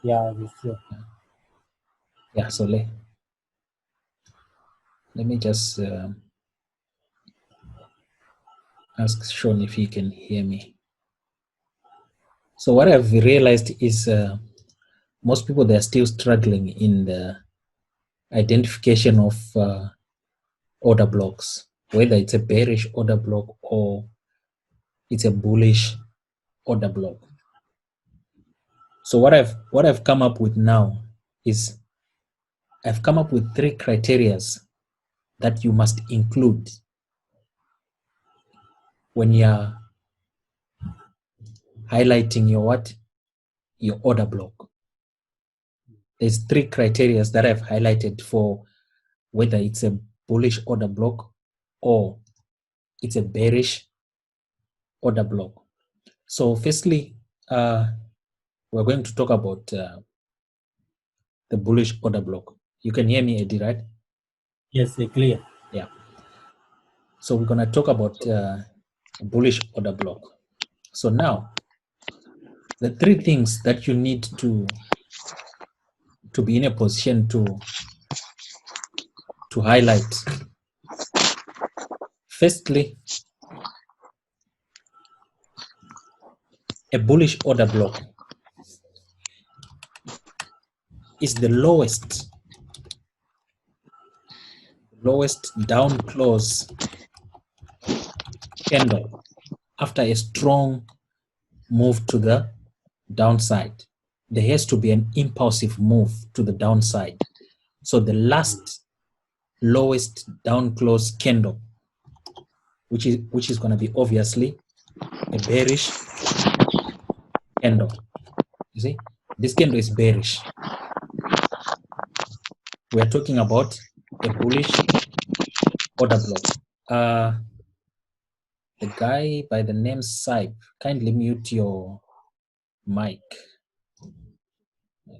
Yeah, we see. Yeah, so let me just ask Sean if he can hear me. So what I've realized is most people, they're still struggling in the identification of order blocks, whether it's a bearish order block or it's a bullish order block. So what I've come up with now is I've come up with 3 criteria that you must include when you're highlighting your order block. There's 3 criteria that I've highlighted for whether it's a bullish order block or it's a bearish order block. So firstly, we're going to talk about the bullish order block. You can hear me, Eddie, right? Yes, clear. Yeah. So we're going to talk about bullish order block. So now, the 3 things that you need to be in a position to highlight. Firstly, a bullish order block is the lowest down close candle after a strong move to the downside. There has to be an impulsive move to the downside. So the lowest down close candle, which is going to be obviously a bearish candle. You see, this candle is bearish. We are talking about a bullish order block. The guy by the name Saib, kindly mute your mic.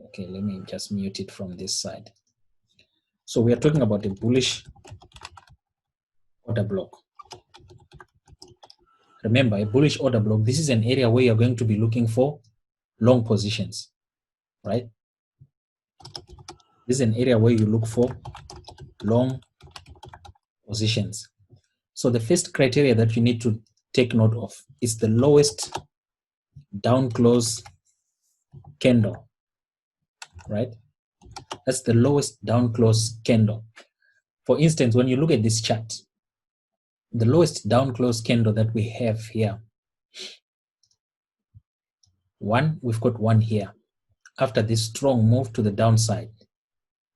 Okay, let me just mute it from this side. So we are talking about a bullish order block. Remember, a bullish order block, this is an area where you're going to be looking for long positions, right? This is an area where you look for long positions. So the first criteria that you need to take note of is the lowest down close candle, right? That's the lowest down close candle. For instance, when you look at this chart, the lowest down close candle that we have here, we've got one here. After this strong move to the downside,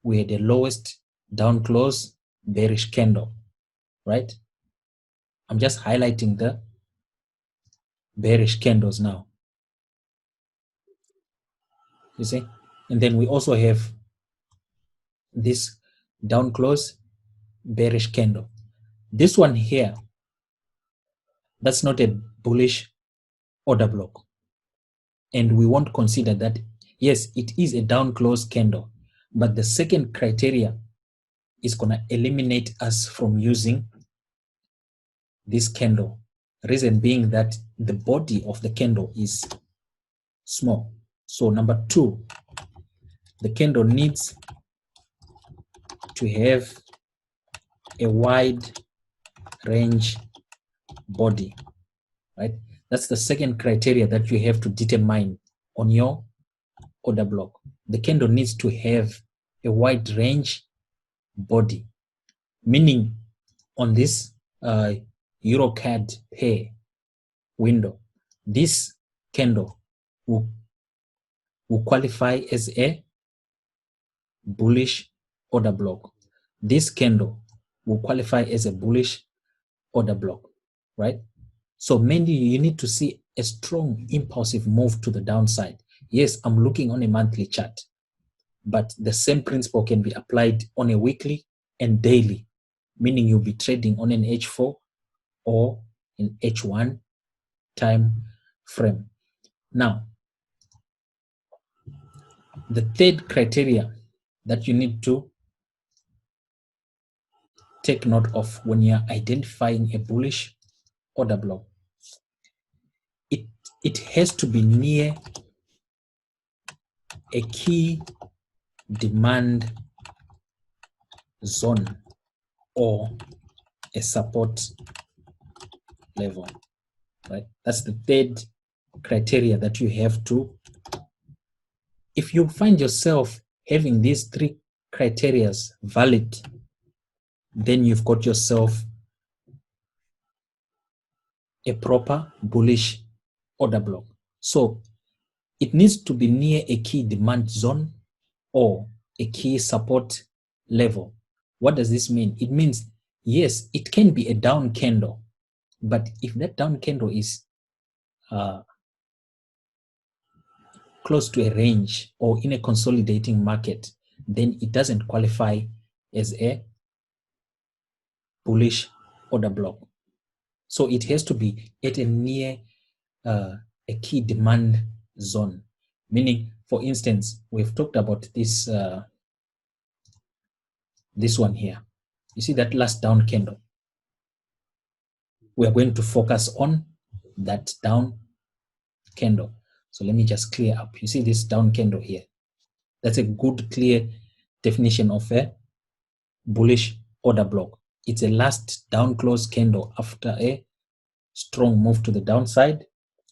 we had the lowest down close bearish candle, right? I'm just highlighting the bearish candles now. You see? And then we also have this down close bearish candle. This one here, that's not a bullish order block. And we won't consider that. Yes, it is a down close candle, but the second criteria is going to eliminate us from using this candle. Reason being that the body of the candle is small. So number 2, the candle needs to have a wide range body, right? That's the second criteria that you have to determine on your order block. The candle needs to have a wide range body, meaning on this EuroCAD pair window, this candle will qualify as a bullish order block. This candle will qualify as a bullish order block, right? So mainly you need to see a strong impulsive move to the downside. Yes, I'm looking on a monthly chart, but the same principle can be applied on a weekly and daily, meaning you'll be trading on an H4 or an H1 time frame. Now, the third criteria that you need to take note of when you're identifying a bullish order block, it has to be near a key demand zone or a support level, right? That's the third criteria that you have to. If you find yourself having these three criteria valid, then you've got yourself a proper bullish order block. So it needs to be near a key demand zone or a key support level. What does this mean? It means, yes, it can be a down candle, but if that down candle is close to a range or in a consolidating market, then it doesn't qualify as a bullish order block. So it has to be at a near a key demand zone. Meaning, for instance, we've talked about this this one here. You see that last down candle? We are going to focus on that down candle. So let me just clear up. You see this down candle here? That's a good, clear definition of a bullish order block. It's a last down close candle after a strong move to the downside,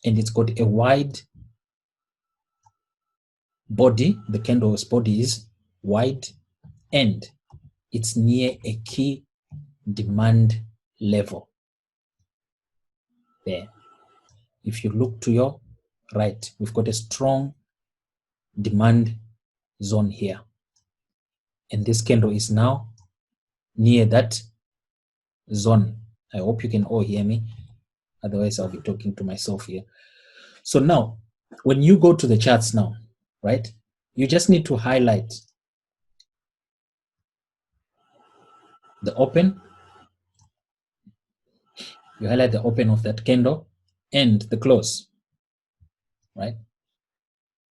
and it's got a wide body. The candle's body is wide, and it's near a key demand level. There. If you look to your right, we've got a strong demand zone here. And this candle is now near that zone. I hope you can all hear me. Otherwise, I'll be talking to myself here. So now, when you go to the charts now, right, you just need to highlight the open. You highlight the open of that candle and the close, right?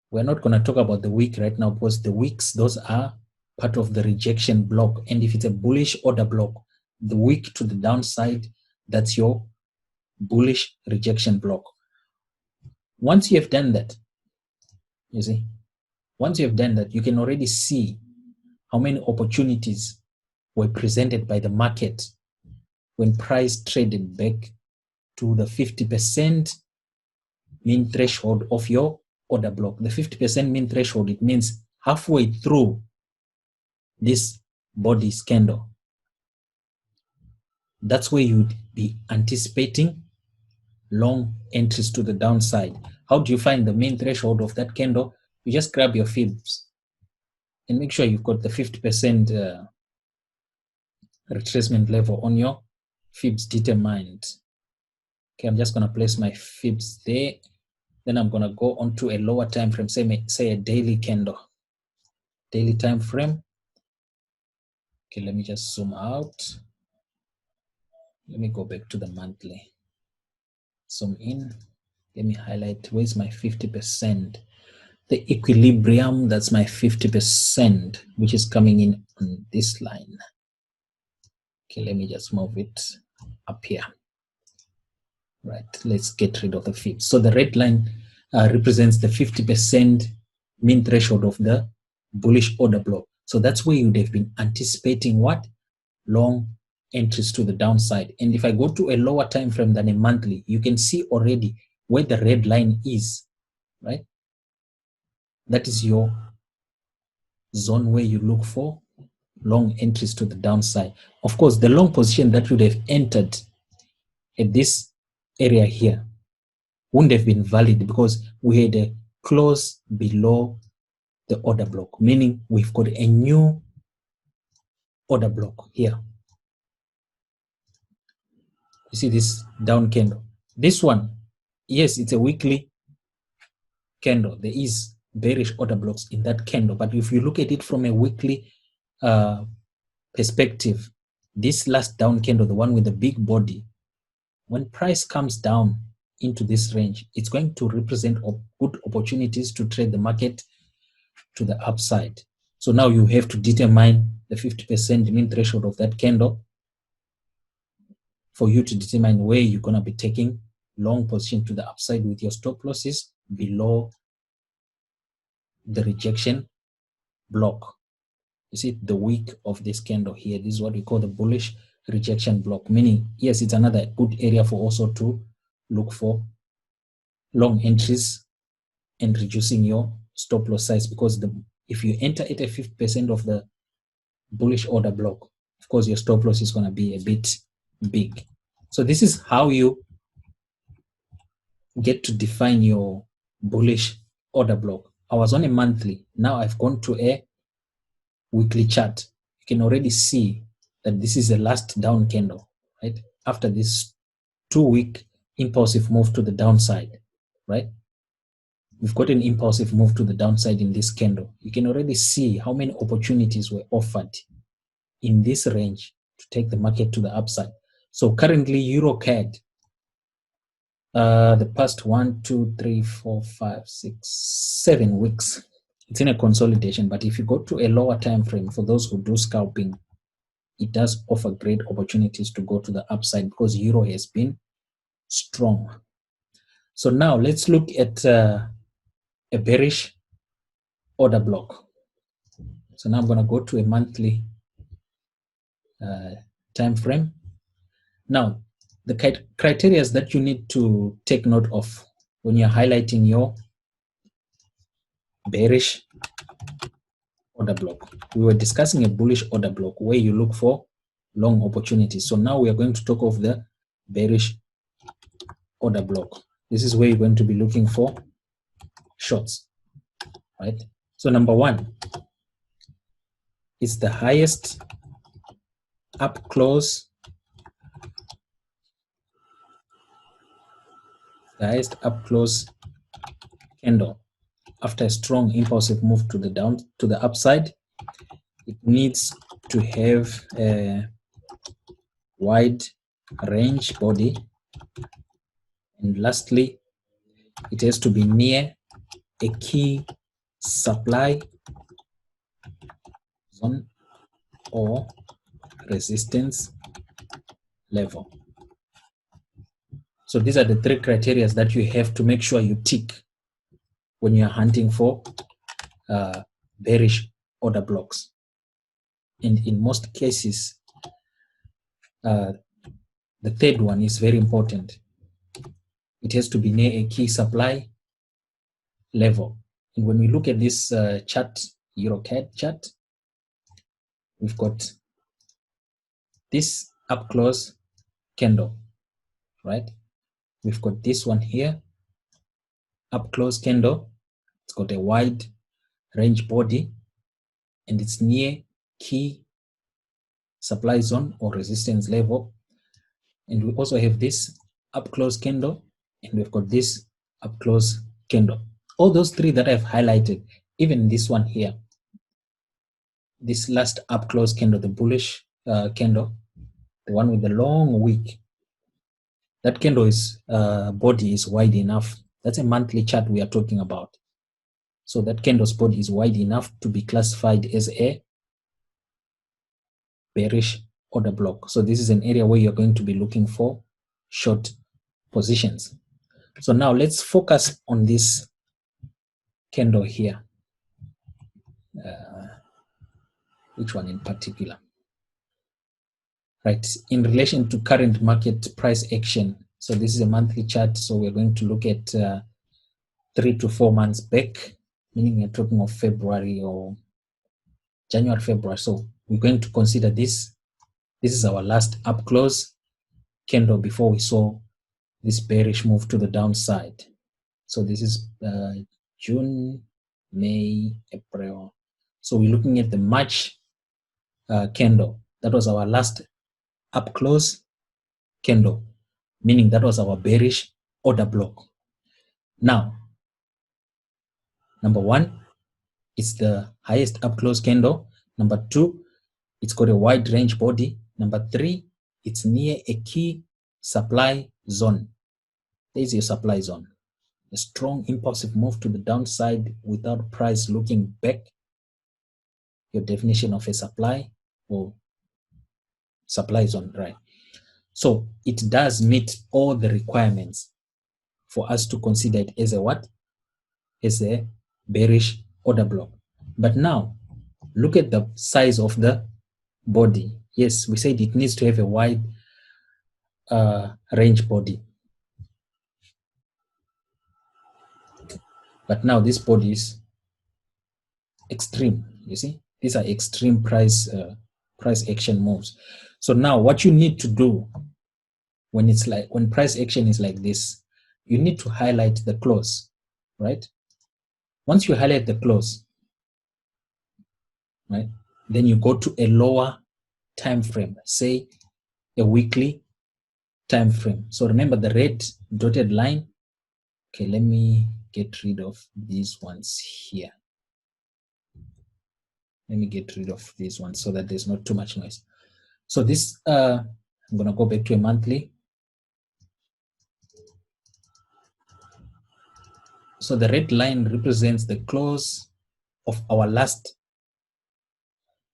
We're not going to talk about the wick right now because the wicks, those are part of the rejection block. And if it's a bullish order block, the wick to the downside, that's your bullish rejection block. Once you have done that, you see, once you have done that, you can already see how many opportunities were presented by the market when price traded back to the 50% mean threshold of your order block. The 50% mean threshold, it means halfway through this body candle. That's where you'd be anticipating long entries to the downside. How do you find the main threshold of that candle? You just grab your fibs and make sure you've got the 50% retracement level on your fibs determined. Okay, I'm just going to place my fibs there. Then I'm going to go on to a lower time frame, say a daily candle. Daily time frame. Okay, let me just zoom out. Let me go back to the monthly. Zoom in. Let me highlight, where's my 50%? The equilibrium, that's my 50%, which is coming in on this line. Okay, let me just move it up here. Right, let's get rid of the fibs. So the red line represents the 50% mean threshold of the bullish order block. So that's where you would have been anticipating what? Long entries to the downside. And if I go to a lower time frame than a monthly, you can see already where the red line is, right? That is your zone where you look for long entries to the downside. Of course, the long position that would have entered at this area here wouldn't have been valid because we had a close below the order block, meaning we've got a new order block here. You see this down candle. This one, yes, it's a weekly candle. There is bearish order blocks in that candle, but if you look at it from a weekly perspective, this last down candle, the one with the big body, when price comes down into this range, it's going to represent good opportunities to trade the market to the upside. So now you have to determine the 50% mean threshold of that candle for you to determine where you're going to be taking long position to the upside with your stop losses below the rejection block. You see the wick of this candle here. This is what we call the bullish rejection block, meaning, yes, it's another good area for also to look for long entries and reducing your stop loss size, because if you enter at a 50% of the bullish order block, of course, your stop loss is going to be a bit big. So this is how you get to define your bullish order block. I was on a monthly. Now I've gone to a weekly chart. You can already see that this is the last down candle, right? After this 2-week impulsive move to the downside, right? We've got an impulsive move to the downside in this candle. You can already see how many opportunities were offered in this range to take the market to the upside. So currently EuroCAD, the past 1, 2, 3, 4, 5, 6, 7 weeks, it's in a consolidation. But if you go to a lower time frame, for those who do scalping, it does offer great opportunities to go to the upside because euro has been strong. So now let's look at a bearish order block. So now I'm going to go to a monthly time frame. Now, the criteria that you need to take note of when you're highlighting your bearish order block. We were discussing a bullish order block where you look for long opportunities. So now we are going to talk of the bearish order block. This is where you're going to be looking for shorts, right? So number one is the highest up close, candle after a strong impulsive move to the upside. It needs to have a wide range body, and lastly, it has to be near a key supply zone or resistance level. So these are the 3 criteria that you have to make sure you tick when you're hunting for bearish order blocks. And in most cases, the 3rd one is very important. It has to be near a key supply level. And when we look at this chart, EuroCAD chart, we've got this up close candle, right? We've got this one here, up close candle. It's got a wide range body, and it's near key supply zone or resistance level. And we also have this up close candle, and we've got this up close candle. All those 3 that I've highlighted, even this one here, this last up close candle, the bullish candle, the one with the long wick, that candle is body is wide enough. That's a monthly chart we are talking about. So that candle's body is wide enough to be classified as a bearish order block. So this is an area where you're going to be looking for short positions. So now let's focus on this candle here. Which one in particular? Right, in relation to current market price action. So this is a monthly chart. So we're going to look at 3 to 4 months back, meaning we're talking of February or January, February. So we're going to consider this. This is our last up close candle before we saw this bearish move to the downside. So this is June, May, April. So we're looking at the March candle. That was our last up close candle, meaning that was our bearish order block. Now, number 1, it's the highest up close candle. Number 2, it's got a wide range body. Number 3, it's near a key supply zone. There's your supply zone. A strong impulsive move to the downside without price looking back. Your definition of a supply or supply zone, right? So it does meet all the requirements for us to consider it as a what? As a bearish order block. But now look at the size of the body. Yes, we said it needs to have a wide range body. But now this body is extreme. You see, these are extreme price action moves. So now what you need to do when price action is like this, you need to highlight the close, right? Once you highlight the close, right, then you go to a lower time frame, say a weekly time frame. So remember the red dotted line. Okay, let me get rid of these ones here. Let me get rid of these ones so that there's not too much noise. So this, I'm gonna go back to a monthly. So the red line represents the close of our last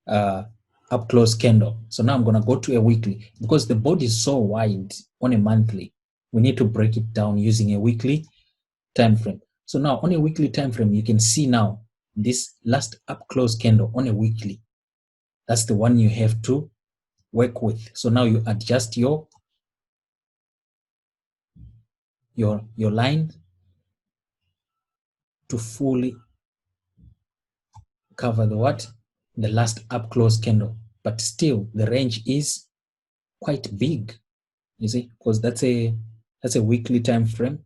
up close candle. So now I'm gonna go to a weekly because the body is so wide on a monthly. We need to break it down using a weekly time frame. So now on a weekly time frame, you can see now this last up close candle on a weekly. That's the one you have to work with. So now you adjust your line to fully cover the last up close candle, but still the range is quite big, you see, because that's a weekly time frame.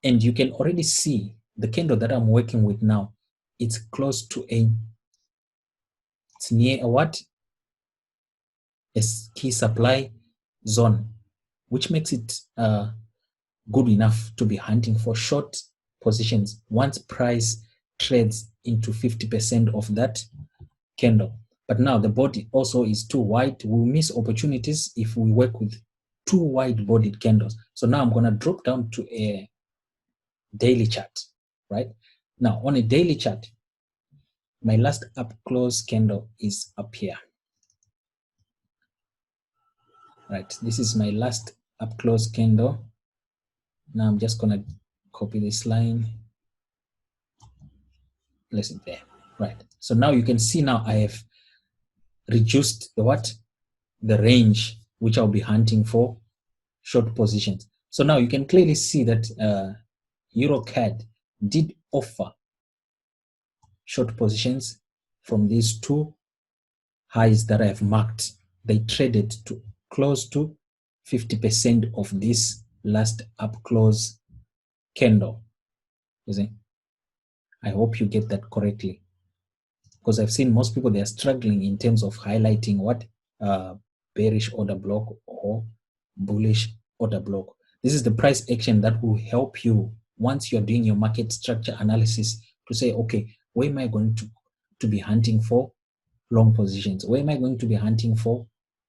And you can already see the candle that I'm working with now, it's close to it's near a key supply zone, which makes it good enough to be hunting for short positions once price trades into 50% of that candle. But now the body also is too wide. We'll miss opportunities if we work with too wide bodied candles. So now I'm going to drop down to a daily chart, right? Now on a daily chart, my last up close candle is up here, right? This is my last up close candle. Now I'm just going to copy this line, place it there, right? So now you can see now I have reduced the range which I'll be hunting for short positions. So now you can clearly see that EuroCAD did offer short positions from these two highs that I have marked. They traded to close to 50% of this last up close candle. You see? I hope you get that correctly, because I've seen most people, they are struggling in terms of highlighting what bearish order block or bullish order block. This is the price action that will help you once you're doing your market structure analysis to say, okay, where am I going to be hunting for long positions? Where am I going to be hunting for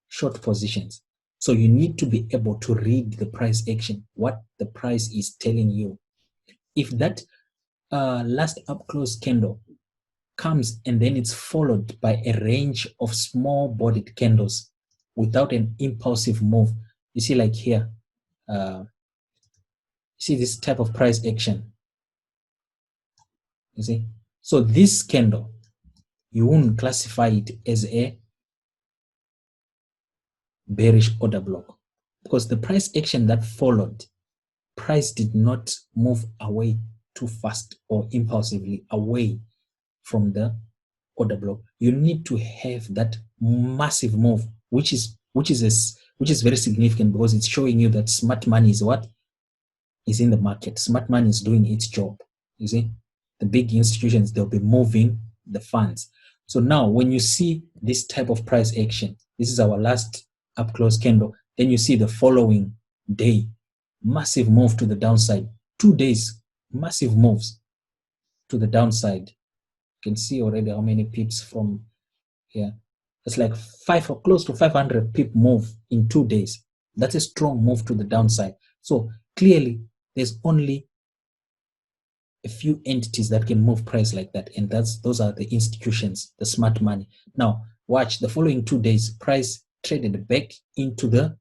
short positions? So you need to be able to read the price action, what the price is telling you. If that last up close candle comes and then it's followed by a range of small bodied candles without an impulsive move, you see, like here, see this type of price action, you see. So this candle, you won't classify it as a bearish order block, because the price action that followed, price did not move away too fast or impulsively away from the order block. You need to have that massive move, which is very significant, because it's showing you that smart money is in the market. Smart money is doing its job. You see, the big institutions, they'll be moving the funds. So now when you see this type of price action, this is our last up close candle, then you see the following day, massive move to the downside. 2 days, massive moves to the downside. You can see already how many pips from here. It's like close to 500 pip move in 2 days. That's a strong move to the downside. So clearly, there's only a few entities that can move price like that, and those are the institutions, the smart money. Now, watch the following 2 days, price traded back into the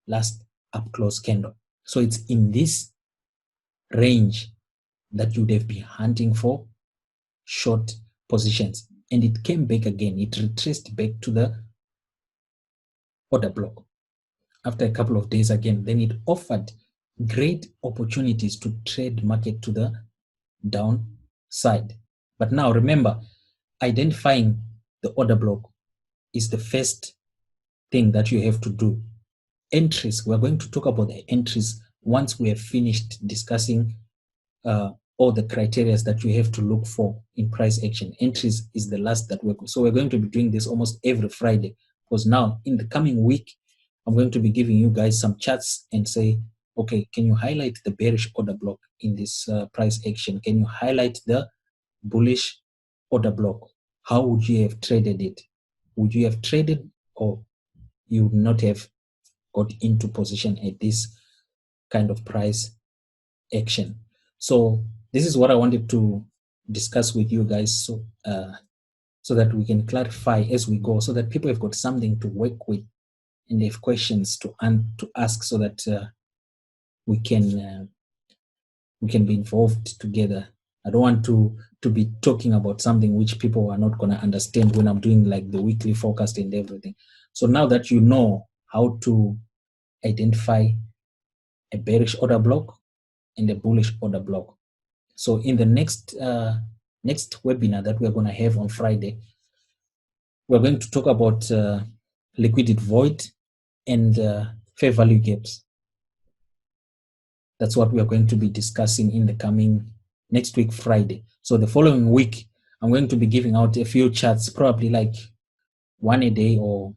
last up close candle. So it's in this range that you'd have been hunting for short positions, and it came back again. It retraced back to the order block after a couple of days again. Then it offered great opportunities to trade market to the downside. But now remember, identifying the order block is the first thing that you have to do. Entries, we're going to talk about the entries once we have finished discussing all the criteria that you have to look for in price action. Entries is the last that so we're going to be doing this almost every Friday, because now in the coming week, I'm going to be giving you guys some charts and say, okay, can you highlight the bearish order block in this price action? Can you highlight the bullish order block? How would you have traded it? Would you have traded, or you would not have got into position at this kind of price action? So this is what I wanted to discuss with you guys, so that we can clarify as we go, so that people have got something to work with and they have questions to ask, so that we can be involved together. I don't want to be talking about something which people are not going to understand when I'm doing like the weekly forecast and everything. So now that you know how to identify a bearish order block and a bullish order block, so in the next webinar that we're going to have on Friday, we're going to talk about liquidity void and fair value gaps. That's what we are going to be discussing in the coming next week, Friday. So the following week, I'm going to be giving out a few charts, probably like one a day, or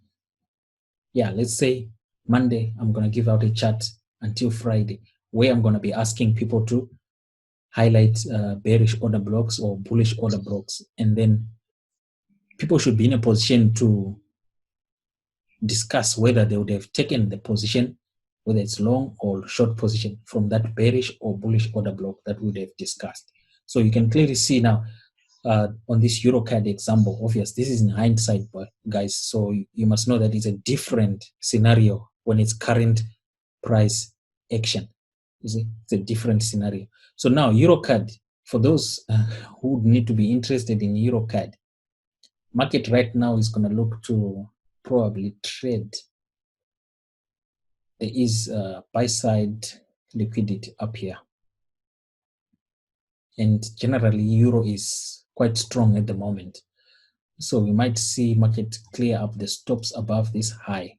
let's say Monday, I'm going to give out a chart until Friday, where I'm going to be asking people to highlight bearish order blocks or bullish order blocks. And then people should be in a position to discuss whether they would have taken the position, whether it's long or short position, from that bearish or bullish order block that we would have discussed. So you can clearly see now on this EuroCAD example, obviously this is in hindsight, but guys, so you must know that it's a different scenario when it's current price action. You see, it's a different scenario. So now EuroCAD, for those who need to be interested in EuroCAD, market right now is going to look to probably trade. There is buy side liquidity up here, and generally euro is quite strong at the moment, so we might see market clear up the stops above this high.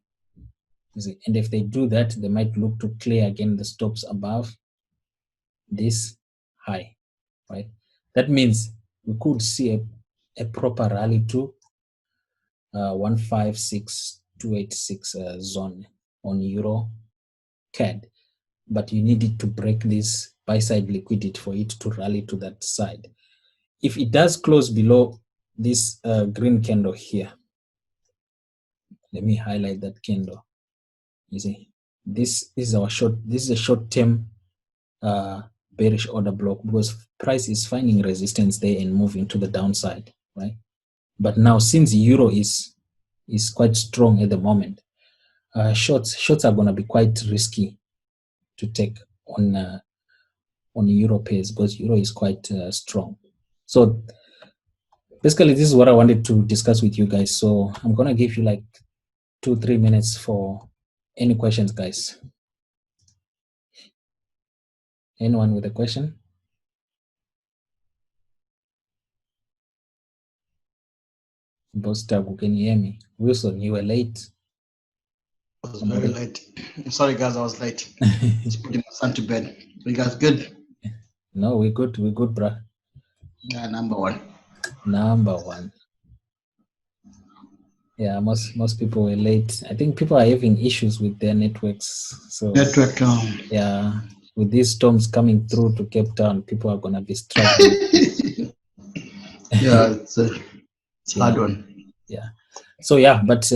And if they do that, they might look to clear again the stops above this high, right? That means we could see a proper rally to 156,286 zone on euro CAD, but you need it to break this buy side liquidity for it to rally to that side. If it does close below this green candle here, let me highlight that candle. You see, this is our short. This is a short-term bearish order block, because price is finding resistance there and moving to the downside, right? But now, since euro is quite strong at the moment, shorts are going to be quite risky to take on euro pairs, because euro is quite strong. So basically, this is what I wanted to discuss with you guys. So I'm going to give you like 2-3 minutes for any questions, guys. Anyone with a question? Boss Tagu, can you hear me? Wilson, you were late. I was very late. Sorry, guys, I was late. Just putting my son to bed. You guys good? No, we're good. We're good, bruh. Yeah, number one. Number one. Yeah, most people were late. I think people are having issues with their networks. So network. Yeah, with these storms coming through to Cape Town, people are gonna be struggling. Yeah, it's hard one. Yeah. So yeah, but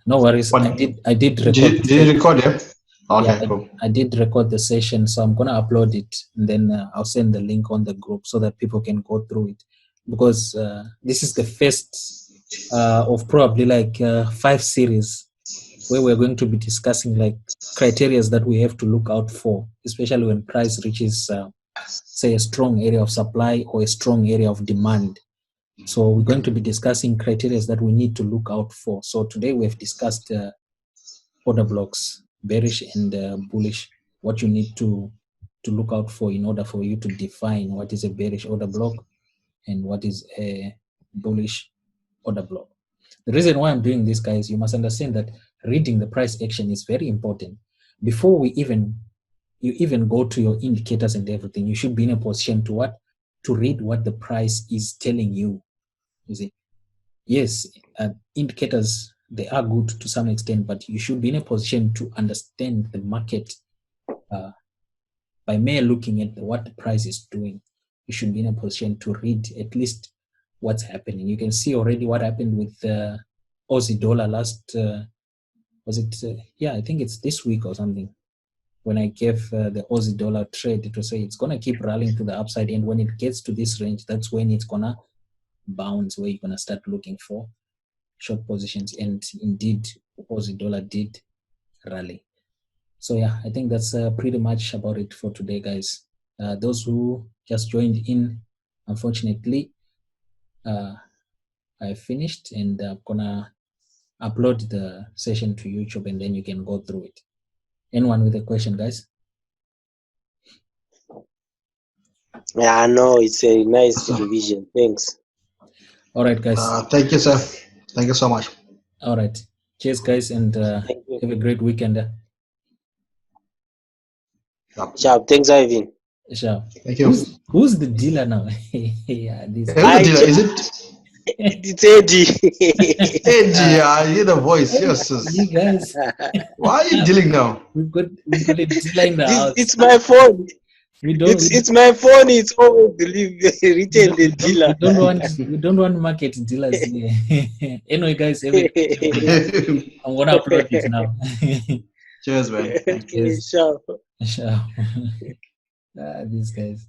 no worries. What, I did record. Did you record it? Okay, yeah, cool. I did record the session, so I'm gonna upload it, and then I'll send the link on the group so that people can go through it, because this is the first of probably like 5 series where we're going to be discussing like criteria that we have to look out for, especially when price reaches say a strong area of supply or a strong area of demand. So we're going to be discussing criteria that we need to look out for. So today we have discussed order blocks, bearish and bullish, what you need to look out for in order for you to define what is a bearish order block and what is a bullish order block. The reason why I'm doing this, guys, you must understand that reading the price action is very important. Before you even go to your indicators and everything, you should be in a position to read what the price is telling you. You see, yes, indicators, they are good to some extent, but you should be in a position to understand the market by mere looking at what the price is doing. You should be in a position to read at least what's happening. You can see already what happened with the Aussie dollar last, was it, I think it's this week or something. When I gave the Aussie dollar trade, it was say it's going to keep rallying to the upside, and when it gets to this range, that's when it's going to bounce, where you're going to start looking for short positions. And indeed, Aussie dollar did rally. So yeah, I think that's pretty much about it for today, guys. Those who just joined in, unfortunately, I finished, and I'm gonna upload the session to YouTube, and then you can go through it. Anyone with a question, guys? Yeah, no, it's a nice revision. Thanks. All right, guys. Thank you, sir. Thank you so much. All right. Cheers, guys, and Thank you. have a great weekend. Sharp. Thanks, Ivan. Sure. Thank you. Who's the dealer now? Yeah, this Who's the dealer? Is it It's Eddie. Eddie? I hear the voice. Yes, you guys. Why are you dealing now? We've got a dealer in the house. It's my phone. We don't. It's my phone. It's always written the dealer. We don't want market dealers here. Anyway, guys, have a I'm gonna upload it now. Cheers, man. Okay, sure. Sure. These guys.